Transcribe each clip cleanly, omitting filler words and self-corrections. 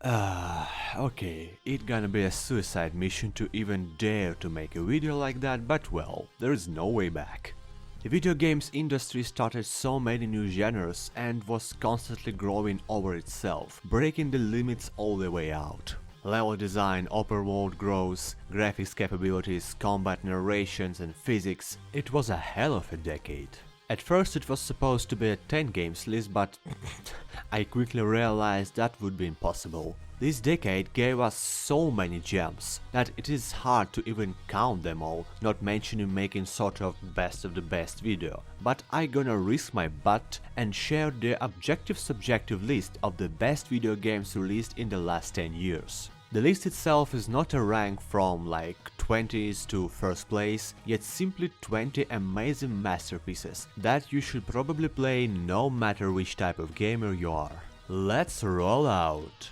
Okay, it's gonna be a suicide mission to even dare to make a video like that, but well, there is no way back. The video games industry started so many new genres and was constantly growing over itself, breaking the limits all the way out. Level design, open world growth, graphics capabilities, combat narrations and physics, it was a hell of a decade. At first it was supposed to be a 10 games list, but I quickly realized that would be impossible. This decade gave us so many gems that it is hard to even count them all, not mentioning making sort of best of the best video. But I gonna risk my butt and share the objective-subjective list of the best video games released in the last 10 years. The list itself is not a rank from like 20s to first place, yet simply 20 amazing masterpieces that you should probably play no matter which type of gamer you are. Let's roll out!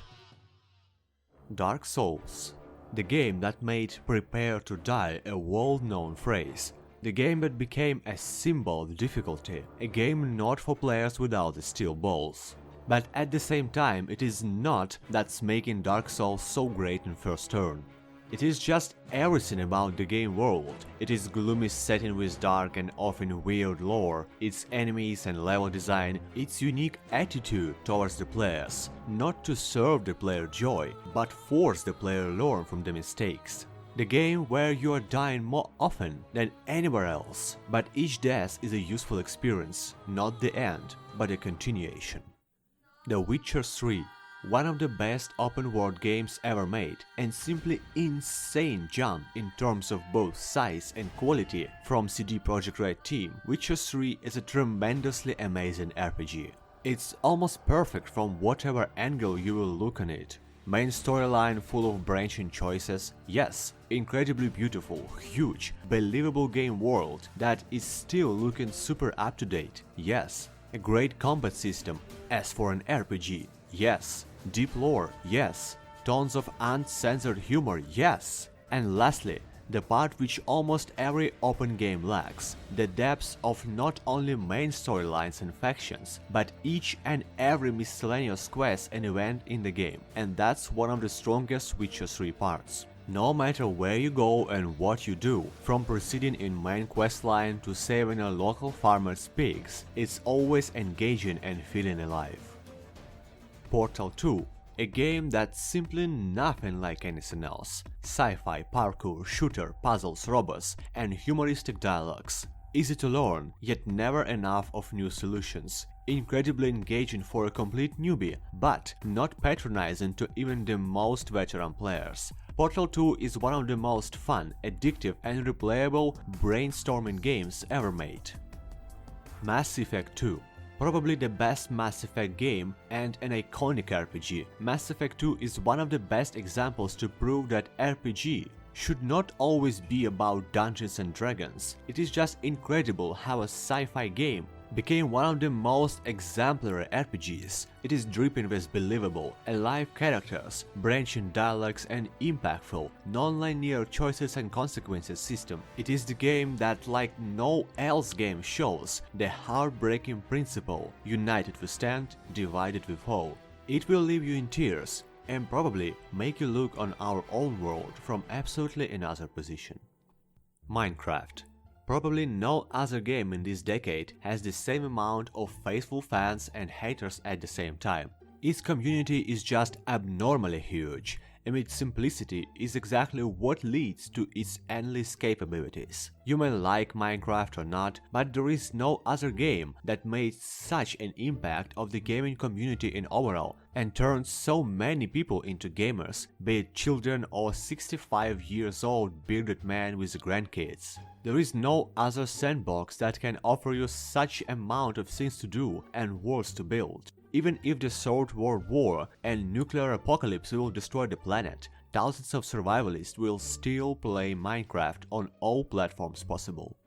Dark Souls. The game that made "prepare to die" a world-known phrase. The game that became a symbol of difficulty, a game not for players without the steel balls. But at the same time, it is not that's making Dark Souls so great in first turn. It is just everything about the game world. It is gloomy setting with dark and often weird lore, its enemies and level design, its unique attitude towards the players, not to serve the player joy, but force the player learn from the mistakes. The game where you are dying more often than anywhere else, but each death is a useful experience, not the end, but a continuation. The Witcher 3, one of the best open-world games ever made, and simply insane jump in terms of both size and quality from CD Projekt Red team. Witcher 3 is a tremendously amazing RPG. It's almost perfect from whatever angle you will look on it. Main storyline full of branching choices, yes, incredibly beautiful, huge, believable game world that is still looking super up to date, yes. A great combat system, as for an RPG, yes. Deep lore, yes. Tons of uncensored humor, yes. And lastly, the part which almost every open game lacks, the depths of not only main storylines and factions, but each and every miscellaneous quest and event in the game, and that's one of the strongest Witcher 3 parts. No matter where you go and what you do, from proceeding in main questline to saving a local farmer's pigs, it's always engaging and feeling alive. Portal 2, a game that's simply nothing like anything else. Sci-fi, parkour, shooter, puzzles, robots, and humoristic dialogues. Easy to learn, yet never enough of new solutions. Incredibly engaging for a complete newbie, but not patronizing to even the most veteran players. Portal 2 is one of the most fun, addictive and replayable brainstorming games ever made. Mass Effect 2. Probably the best Mass Effect game and an iconic RPG. Mass Effect 2 is one of the best examples to prove that RPG should not always be about Dungeons and Dragons. It is just incredible how a sci-fi game became one of the most exemplary RPGs. It is dripping with believable, alive characters, branching dialogues and impactful, non-linear choices and consequences system. It is the game that, like no else game, shows the heartbreaking principle: united we stand, divided we fall. It will leave you in tears and probably make you look on our own world from absolutely another position. Minecraft. Probably no other game in this decade has the same amount of faithful fans and haters at the same time. Its community is just abnormally huge, and its simplicity is exactly what leads to its endless capabilities. You may like Minecraft or not, but there is no other game that made such an impact of the gaming community in overall and turned so many people into gamers, be it children or 65 years old bearded man with grandkids. There is no other sandbox that can offer you such amount of things to do and worlds to build. Even if the Third World War and nuclear apocalypse will destroy the planet, thousands of survivalists will still play Minecraft on all platforms possible.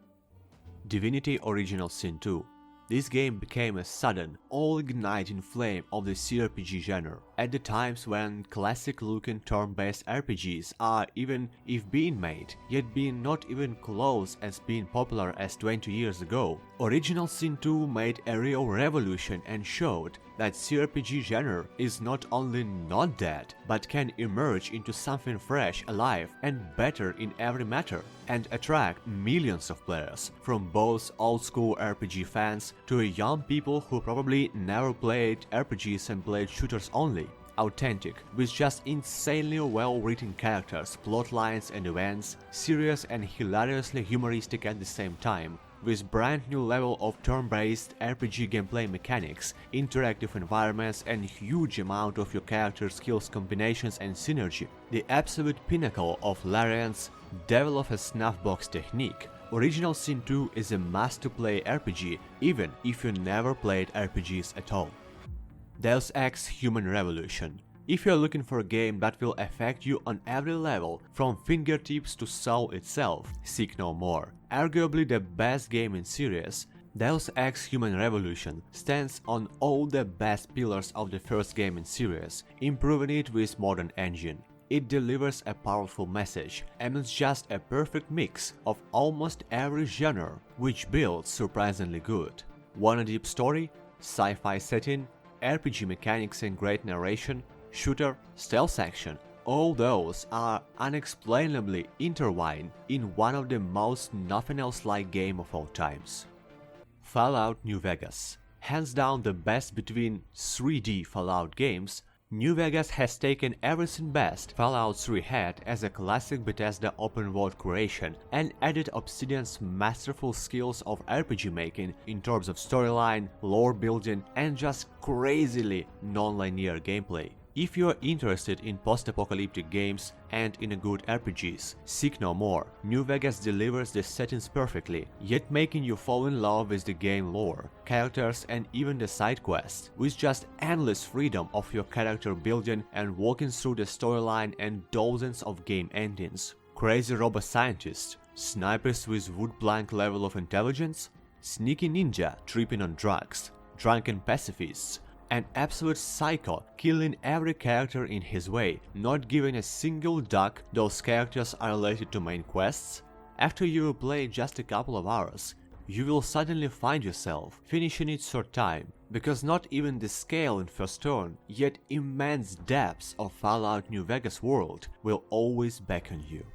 Divinity Original Sin 2. This game became a sudden, all-igniting flame of the CRPG genre, at the times when classic-looking turn-based RPGs are, even if being made, yet being not even close as being popular as 20 years ago. Original Sin 2 made a real revolution and showed that CRPG genre is not only not dead, but can emerge into something fresh, alive, and better in every matter, and attract millions of players, from both old-school RPG fans to young people who probably never played RPGs and played shooters only. Authentic, with just insanely well-written characters, plot lines and events, serious and hilariously humoristic at the same time, with brand new level of turn-based RPG gameplay mechanics, interactive environments and huge amount of your character skills combinations and synergy, the absolute pinnacle of Larian's devil of a snuffbox technique. Original Sin 2 is a must-to-play RPG even if you never played RPGs at all. Deus Ex Human Revolution. If you're looking for a game that will affect you on every level, from fingertips to soul itself, seek no more. Arguably the best game in series, Deus Ex Human Revolution stands on all the best pillars of the first game in series, improving it with modern engine. It delivers a powerful message, and it's just a perfect mix of almost every genre, which builds surprisingly good. Want a deep story? Sci-fi setting? RPG mechanics and great narration? Shooter, stealth action, all those are unexplainably intertwined in one of the most nothing else like game of all times. Fallout New Vegas. Hands down the best between 3D Fallout games, New Vegas has taken everything best Fallout 3 had as a classic Bethesda open-world creation and added Obsidian's masterful skills of RPG making in terms of storyline, lore building, and just crazily non-linear gameplay. If you are interested in post-apocalyptic games and in a good RPGs, seek no more. New Vegas delivers the settings perfectly, yet making you fall in love with the game lore, characters and even the side quests, with just endless freedom of your character building and walking through the storyline and dozens of game endings. Crazy robot scientists, snipers with wood-blank level of intelligence, sneaky ninja tripping on drugs, drunken pacifists, an absolute psycho, killing every character in his way, not giving a single duck those characters are related to main quests. After you play just a couple of hours, you will suddenly find yourself finishing it third time, because not even the scale in first turn, yet immense depths of Fallout New Vegas world will always beckon you.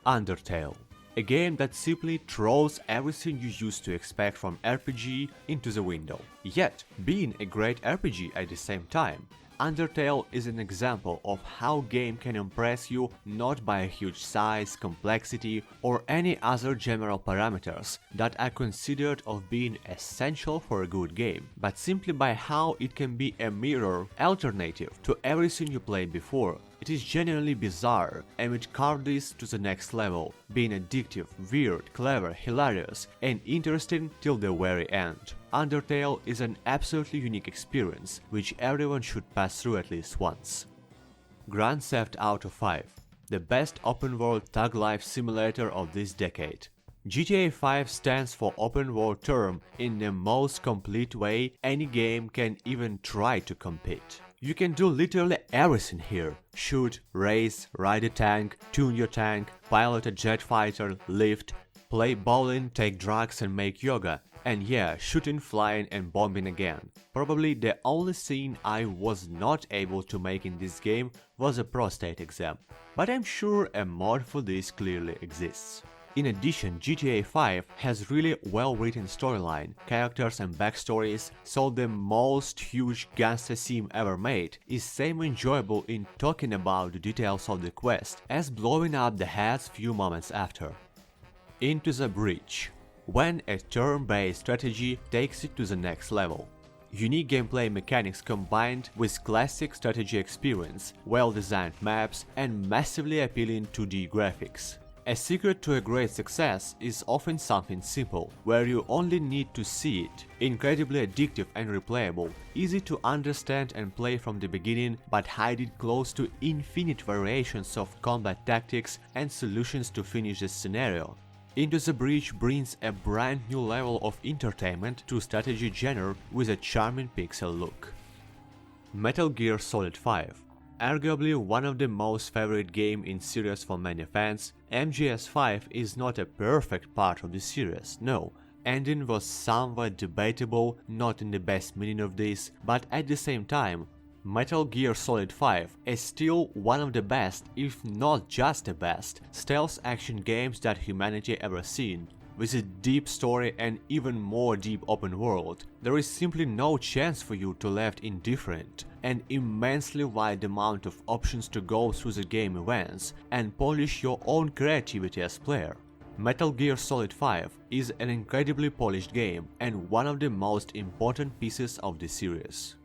Undertale. A game that simply throws everything you used to expect from RPG into the window, yet being a great RPG at the same time. Undertale is an example of how game can impress you not by a huge size, complexity, or any other general parameters that are considered of being essential for a good game, but simply by how it can be a mirror alternative to everything you played before. It is genuinely bizarre, and it carved this to the next level, being addictive, weird, clever, hilarious, and interesting till the very end. Undertale is an absolutely unique experience, which everyone should pass through at least once. Grand Theft Auto 5, the best open-world thug life simulator of this decade. GTA 5 stands for open world term in the most complete way any game can even try to compete. You can do literally everything here. Shoot, race, ride a tank, tune your tank, pilot a jet fighter, lift, play bowling, take drugs and make yoga. And yeah, shooting, flying and bombing again. Probably the only thing I was not able to make in this game was a prostate exam, but I'm sure a mod for this clearly exists. In addition, GTA 5 has really well-written storyline, characters and backstories, so the most huge gangster sim ever made is same enjoyable in talking about the details of the quest as blowing up the heads few moments after. Into the Breach, when a turn-based strategy takes it to the next level. Unique gameplay mechanics combined with classic strategy experience, well-designed maps and massively appealing 2D graphics. A secret to a great success is often something simple, where you only need to see it. Incredibly addictive and replayable, easy to understand and play from the beginning, but hiding close to infinite variations of combat tactics and solutions to finish the scenario. Into the Breach brings a brand new level of entertainment to strategy genre with a charming pixel look. Metal Gear Solid 5. Arguably one of the most favorite game in series for many fans, MGS5 is not a perfect part of the series, no. Ending was somewhat debatable, not in the best meaning of this, but at the same time, Metal Gear Solid 5 is still one of the best, if not just the best, stealth action games that humanity ever seen. With a deep story and even more deep open world, there is simply no chance for you to left indifferent. An immensely wide amount of options to go through the game events and polish your own creativity as player. Metal Gear Solid 5 is an incredibly polished game and one of the most important pieces of the series.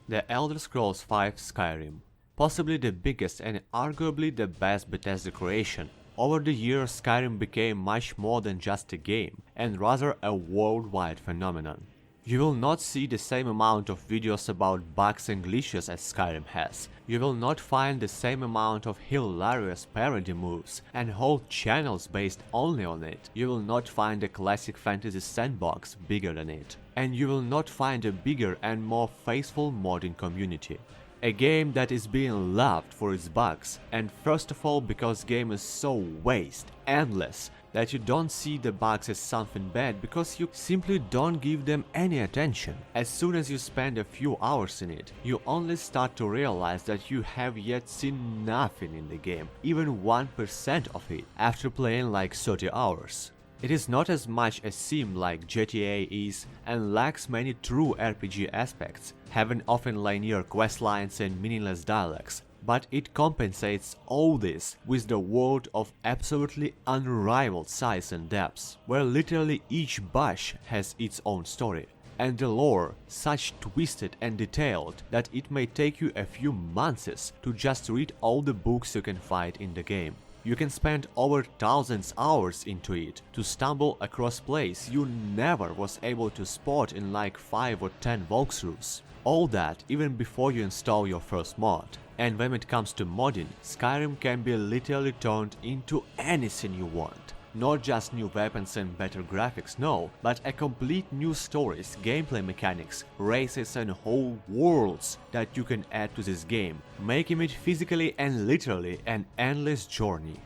The Elder Scrolls V Skyrim, possibly the biggest and arguably the best Bethesda creation. Over the years, Skyrim became much more than just a game, and rather a worldwide phenomenon. You will not see the same amount of videos about bugs and glitches as Skyrim has. You will not find the same amount of hilarious parody moves and whole channels based only on it. You will not find a classic fantasy sandbox bigger than it. And you will not find a bigger and more faithful modding community. A game that is being loved for its bugs, and first of all because game is so vast, endless, that you don't see the bugs as something bad because you simply don't give them any attention. As soon as you spend a few hours in it, you only start to realize that you have yet seen nothing in the game, even 1% of it, after playing like 30 hours. It is not as much a sim like GTA is and lacks many true RPG aspects, having often linear questlines and meaningless dialogues, but it compensates all this with the world of absolutely unrivaled size and depth, where literally each bush has its own story, and the lore such twisted and detailed that it may take you a few months to just read all the books you can find in the game. You can spend over thousands hours into it to stumble across plays you never was able to spot in like 5 or 10 walkthroughs. All that even before you install your first mod. And when it comes to modding, Skyrim can be literally turned into anything you want. Not just new weapons and better graphics, no, but a complete new stories, gameplay mechanics, races and whole worlds that you can add to this game, making it physically and literally an endless journey.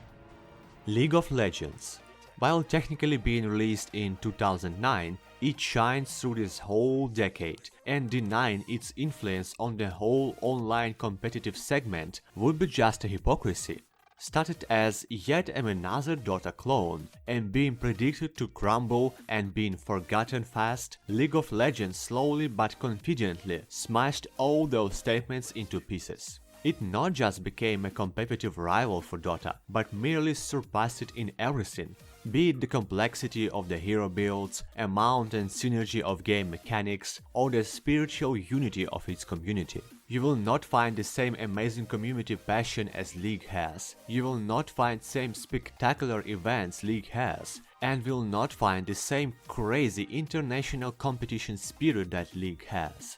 League of Legends. While technically being released in 2009, it shines through this whole decade, and denying its influence on the whole online competitive segment would be just a hypocrisy. Started as yet another Dota clone and being predicted to crumble and being forgotten fast, League of Legends slowly but confidently smashed all those statements into pieces. It not just became a competitive rival for Dota, but merely surpassed it in everything, be it the complexity of the hero builds, amount and synergy of game mechanics, or the spiritual unity of its community. You will not find the same amazing community passion as League has, you will not find same spectacular events League has, and will not find the same crazy international competition spirit that League has.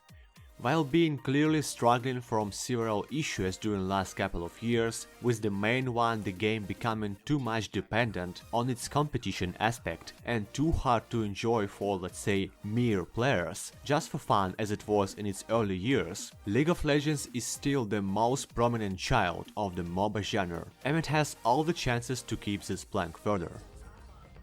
While being clearly struggling from several issues during last couple of years, with the main one the game becoming too much dependent on its competition aspect and too hard to enjoy for, let's say, mere players, just for fun as it was in its early years, League of Legends is still the most prominent child of the MOBA genre, and it has all the chances to keep this plank further.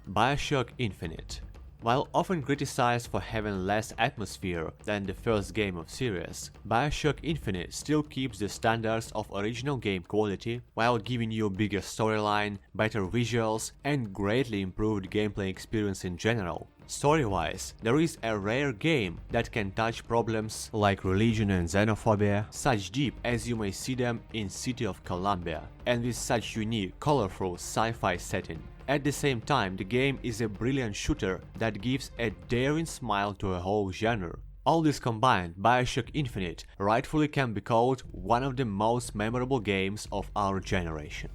BioShock Infinite. While often criticized for having less atmosphere than the first game of series, BioShock Infinite still keeps the standards of original game quality while giving you a bigger storyline, better visuals, and greatly improved gameplay experience in general. Story-wise, there is a rare game that can touch problems like religion and xenophobia such deep as you may see them in City of Columbia, and with such unique, colorful sci-fi setting. At the same time, the game is a brilliant shooter that gives a daring smile to a whole genre. All this combined, BioShock Infinite rightfully can be called one of the most memorable games of our generation.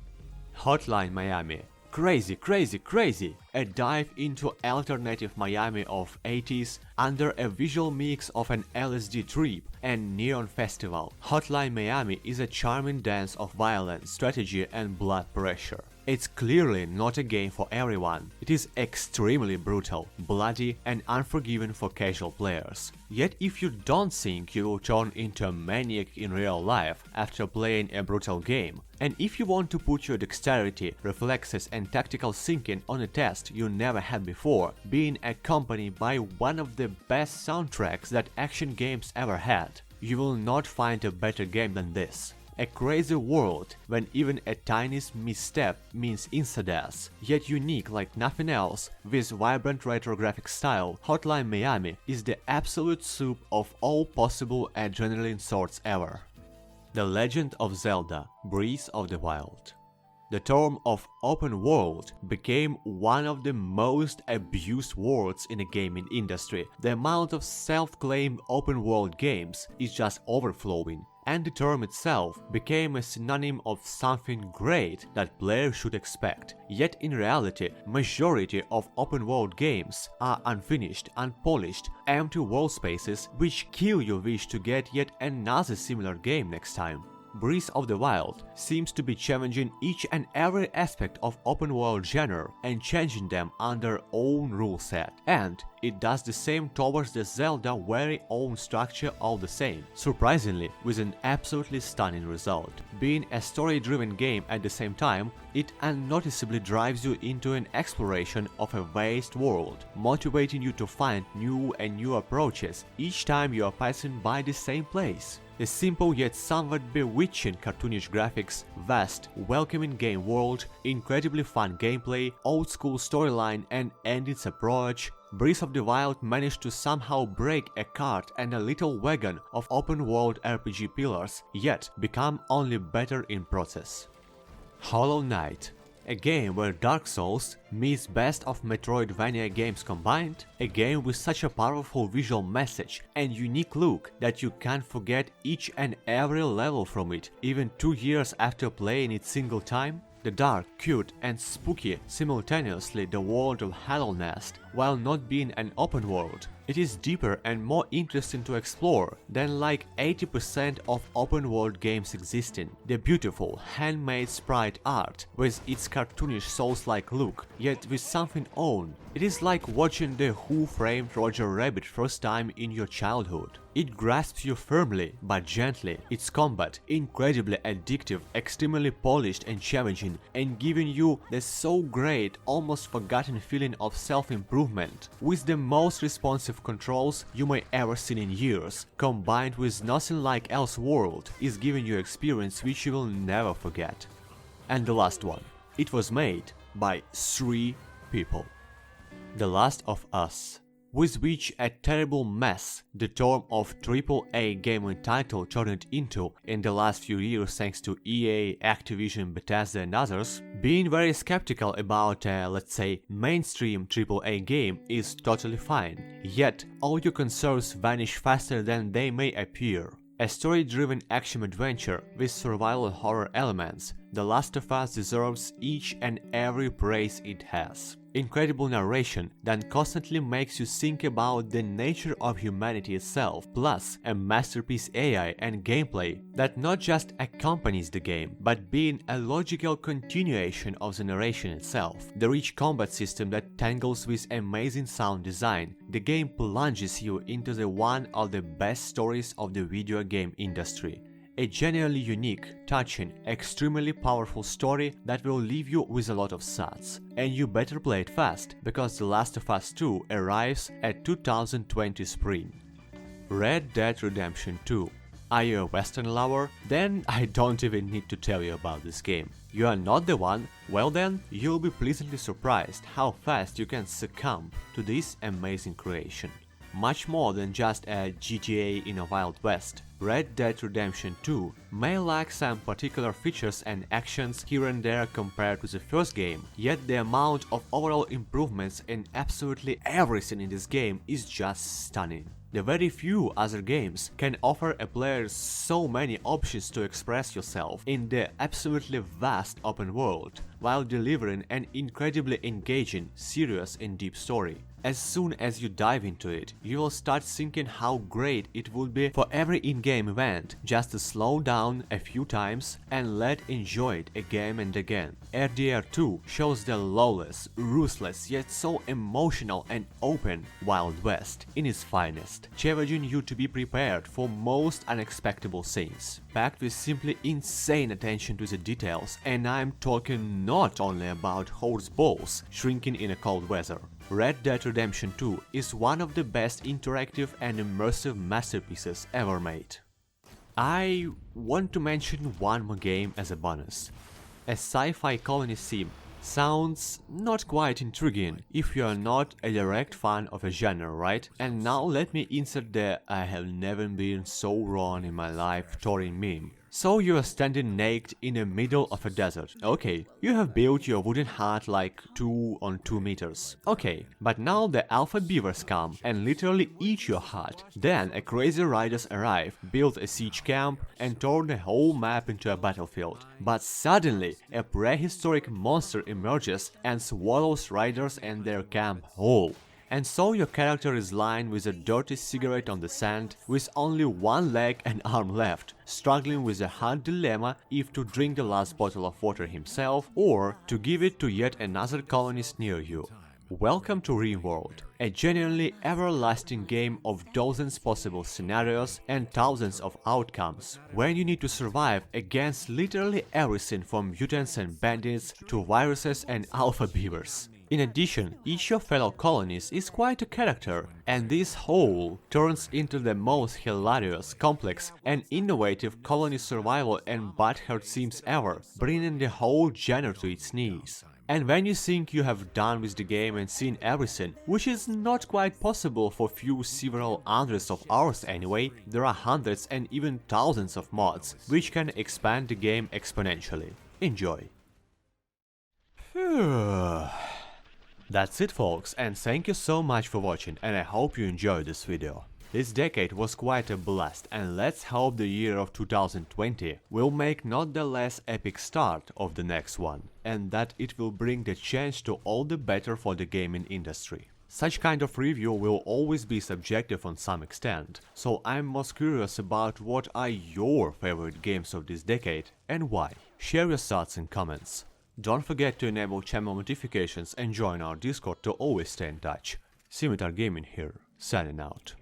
Hotline Miami. Crazy, crazy, crazy! A dive into alternative Miami of 80s under a visual mix of an LSD trip and neon festival. Hotline Miami is a charming dance of violence, strategy and blood pressure. It's clearly not a game for everyone. It is extremely brutal, bloody and unforgiving for casual players. Yet if you don't think you will turn into a maniac in real life after playing a brutal game, and if you want to put your dexterity, reflexes and tactical thinking on a test you never had before, being accompanied by one of the best soundtracks that action games ever had, you will not find a better game than this. A crazy world when even a tiniest misstep means insta-death, yet unique like nothing else, with vibrant retro graphic style, Hotline Miami is the absolute soup of all possible adrenaline sorts ever. The Legend of Zelda: Breath of the Wild. The term of open world became one of the most abused words in the gaming industry. The amount of self-claimed open world games is just overflowing, and the term itself became a synonym of something great that players should expect. Yet in reality, majority of open world games are unfinished, unpolished, empty world spaces which kill your wish to get yet another similar game next time. Breath of the Wild seems to be challenging each and every aspect of open world genre and changing them under own rule set, and it does the same towards the Zelda very own structure all the same, surprisingly with an absolutely stunning result. Being a story-driven game at the same time, it unnoticeably drives you into an exploration of a vast world, motivating you to find new and new approaches each time you are passing by the same place. A simple yet somewhat bewitching cartoonish graphics, vast, welcoming game world, incredibly fun gameplay, old-school storyline and its approach, Breath of the Wild managed to somehow break a cart and a little wagon of open-world RPG pillars, yet become only better in process. Hollow Knight. A game where Dark Souls meets best of Metroidvania games combined, a game with such a powerful visual message and unique look that you can't forget each and every level from it, even 2 years after playing it single time. The dark, cute and spooky simultaneously the world of Hollow Knight, while not being an open world. It is deeper and more interesting to explore than like 80% of open world games existing. The beautiful, handmade sprite art with its cartoonish Souls-like look, yet with something own. It is like watching the Who Framed Roger Rabbit first time in your childhood. It grasps you firmly but gently, its combat incredibly addictive, extremely polished and challenging, and giving you the so great, almost forgotten feeling of self-improvement, with the most responsive controls you may ever seen in years, combined with nothing like else world, is giving you experience which you will never forget. And the last one. It was made by 3 people. The Last of Us, with which a terrible mess the term of AAA gaming title turned into in the last few years thanks to EA, Activision, Bethesda and others, being very skeptical about a, let's say, mainstream AAA game is totally fine, yet all your concerns vanish faster than they may appear. A story-driven action-adventure with survival horror elements, The Last of Us deserves each and every praise it has. Incredible narration that constantly makes you think about the nature of humanity itself, plus a masterpiece AI and gameplay that not just accompanies the game, but being a logical continuation of the narration itself. The rich combat system that tangles with amazing sound design, the game plunges you into one of the best stories of the video game industry. A genuinely unique, touching, extremely powerful story that will leave you with a lot of thoughts. And you better play it fast, because The Last of Us 2 arrives at 2020 spring. Red Dead Redemption 2. Are you a Western lover? Then I don't even need to tell you about this game. You are not the one? Well then, you'll be pleasantly surprised how fast you can succumb to this amazing creation. Much more than just a GTA in a Wild West, Red Dead Redemption 2 may lack some particular features and actions here and there compared to the first game, yet the amount of overall improvements in absolutely everything in this game is just stunning. The very few other games can offer a player so many options to express yourself in the absolutely vast open world, while delivering an incredibly engaging, serious and deep story. As soon as you dive into it, you will start thinking how great it would be for every in-game event just to slow down a few times and let enjoy it again and again. RDR 2 shows the lawless, ruthless yet so emotional and open Wild West in its finest, challenging you to be prepared for most unexpected scenes, packed with simply insane attention to the details, and I'm talking not only about horse balls shrinking in a cold weather. Red Dead Redemption 2 is one of the best interactive and immersive masterpieces ever made. I want to mention one more game as a bonus. A sci-fi colony sim sounds not quite intriguing if you are not a direct fan of a genre, right? And now let me insert the "I have never been so wrong in my life" Torin meme. So you are standing naked in the middle of a desert. Okay, you have built your wooden hut like 2 on 2 meters. Okay, but now the alpha beavers come and literally eat your hut. Then a crazy riders arrive, build a siege camp and turn the whole map into a battlefield. But suddenly a prehistoric monster emerges and swallows riders and their camp whole. And so your character is lying with a dirty cigarette on the sand, with only one leg and arm left, struggling with a hard dilemma if to drink the last bottle of water himself or to give it to yet another colonist near you. Welcome to RimWorld, a genuinely everlasting game of dozens possible scenarios and thousands of outcomes, where you need to survive against literally everything from mutants and bandits to viruses and alpha beavers. In addition, each of fellow colonists is quite a character, and this whole turns into the most hilarious, complex and innovative colony survival and butthurt sims ever, bringing the whole genre to its knees. And when you think you have done with the game and seen everything, which is not quite possible for several hundreds of hours anyway, there are hundreds and even thousands of mods, which can expand the game exponentially. Enjoy! That's it folks, and thank you so much for watching, and I hope you enjoyed this video. This decade was quite a blast, and let's hope the year of 2020 will make not the less epic start of the next one, and that it will bring the change to all the better for the gaming industry. Such kind of review will always be subjective on some extent, so I'm most curious about what are your favorite games of this decade and why. Share your thoughts in comments. Don't forget to enable channel notifications and join our Discord to always stay in touch. Scimitar Gaming here, signing out.